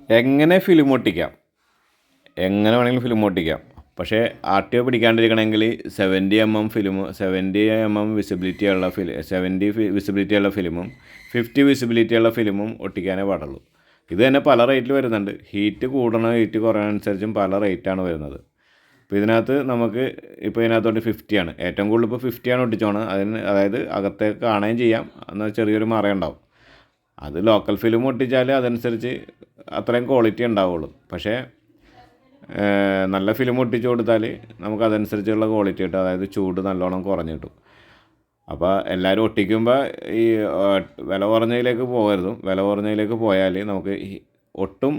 എങ്ങനെ ഫിലിം ഒട്ടിക്കാം, എങ്ങനെ വേണമെങ്കിലും ഫിലിം ഒട്ടിക്കാം. പക്ഷേ RTO പിടിക്കാണ്ടിരിക്കണമെങ്കിൽ 70mm ഫിലിം, 70mm വിസിബിലിറ്റിയുള്ള 70 വിസിബിലിറ്റിയുള്ള ഫിലിമും 50 വിസിബിലിറ്റിയുള്ള ഫിലിമും ഒട്ടിക്കാനേ പാടുള്ളൂ. ഇത് തന്നെ പല റേറ്റിൽ വരുന്നുണ്ട്. ഹീറ്റ് കൂടണം ഹീറ്റ് കുറയാനനുസരിച്ചും പല റേറ്റാണ് വരുന്നത്. അപ്പോൾ ഇതിനകത്ത് നമുക്ക് ഇപ്പോൾ ഇതിനകത്തോട്ട് 50 ആണ് ഏറ്റവും കൂടുതൽ. ഇപ്പോൾ 50 ആണ് ഒട്ടിച്ചോണം. അതായത് അകത്തേക്ക് കാണുകയും ചെയ്യാം, എന്നാൽ ചെറിയൊരു മറയുണ്ടാവും. അത് ലോക്കൽ ഫിലിം ഒട്ടിച്ചാൽ അതനുസരിച്ച് അത്രയും ക്വാളിറ്റി ഉണ്ടാവുള്ളൂ. പക്ഷേ നല്ല ഫിലിം ഒട്ടിച്ച് കൊടുത്താൽ നമുക്ക് അതനുസരിച്ചുള്ള ക്വാളിറ്റി കിട്ടും. അതായത് ചൂട് നല്ലോണം കുറഞ്ഞ് കിട്ടും. അപ്പോൾ എല്ലാവരും ഒട്ടിക്കുമ്പോൾ ഈ വില കുറഞ്ഞതിലേക്ക് പോകരുത്. വില കുറഞ്ഞതിലേക്ക് പോയാൽ നമുക്ക് ഒട്ടും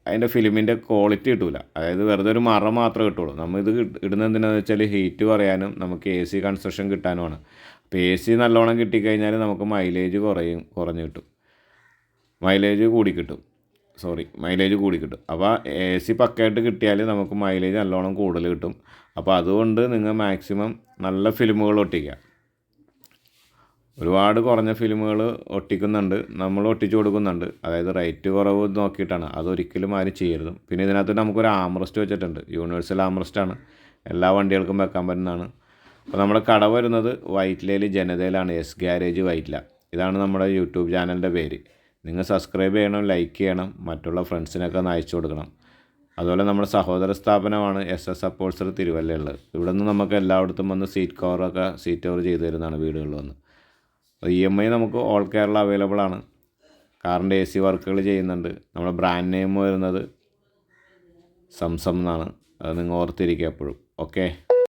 അതിൻ്റെ ഫിലിമിൻ്റെ ക്വാളിറ്റി കിട്ടില്ല. അതായത് വെറുതെ ഒരു മറ മാത്രമേ കിട്ടുള്ളൂ. നമ്മൾ ഇത് ഇടുന്നത് എന്തിനാണെന്ന് വെച്ചാൽ ഹീറ്റ് കുറയാനും നമുക്ക് AC കൺസ്ട്രക്ഷൻ കിട്ടാനുമാണ്. അപ്പോൾ AC നല്ലോണം കിട്ടിക്കഴിഞ്ഞാൽ നമുക്ക് മൈലേജ് കുറഞ്ഞ് കിട്ടും, മൈലേജ് കൂടി കിട്ടും. അപ്പോൾ AC പക്കയായിട്ട് കിട്ടിയാൽ നമുക്ക് മൈലേജ് നല്ലോണം കൂടുതൽ കിട്ടും. അപ്പോൾ അതുകൊണ്ട് നിങ്ങൾ മാക്സിമം നല്ല ഫിലിമുകൾ ഒട്ടിക്കുക. ഒരുപാട് കുറഞ്ഞ ഫിലിമുകൾ ഒട്ടിക്കുന്നുണ്ട്, നമ്മൾ ഒട്ടിച്ചു കൊടുക്കുന്നുണ്ട്. അതായത് റേറ്റ് കുറവ് നോക്കിയിട്ടാണ്. അതൊരിക്കലും ആരും ചെയ്യരുത്. പിന്നെ ഇതിനകത്ത് നമുക്കൊരു ആംറസ്റ്റ് വെച്ചിട്ടുണ്ട്. യൂണിവേഴ്സൽ ആംറസ്റ്റാണ്, എല്ലാ വണ്ടികൾക്കും വെക്കാൻ പറ്റുന്നതാണ്. അപ്പോൾ നമ്മുടെ കട വരുന്നത് വൈറ്റിലയിൽ ജനതയിലാണ്. ഗാരേജ് വൈറ്റില. ഇതാണ് നമ്മുടെ യൂട്യൂബ് ചാനലിൻ്റെ പേര്. നിങ്ങൾ സബ്സ്ക്രൈബ് ചെയ്യണം, ലൈക്ക് ചെയ്യണം, മറ്റുള്ള ഫ്രണ്ട്സിനൊക്കെ ഒന്ന് അയച്ചു കൊടുക്കണം. അതുപോലെ നമ്മുടെ സഹോദര സ്ഥാപനമാണ് SS അപ്പോൾസറി തിരുവല്ലയുള്ളത്. ഇവിടെ നിന്ന് നമുക്ക് എല്ലായിടത്തും വന്ന് സീറ്റ് കവർ ചെയ്തു തരുന്നതാണ് വീടുകളിൽ വന്ന്. EMI നമുക്ക് ഓൾ കേരള അവൈലബിൾ ആണ്. കാറിൻ്റെ AC വർക്കുകൾ ചെയ്യുന്നുണ്ട്. നമ്മുടെ ബ്രാൻഡ് നെയിം വരുന്നത് സംസം എന്നാണ്. അത് നിങ്ങൾ ഓർത്തിരിക്കുക എപ്പോഴും. ഓക്കെ.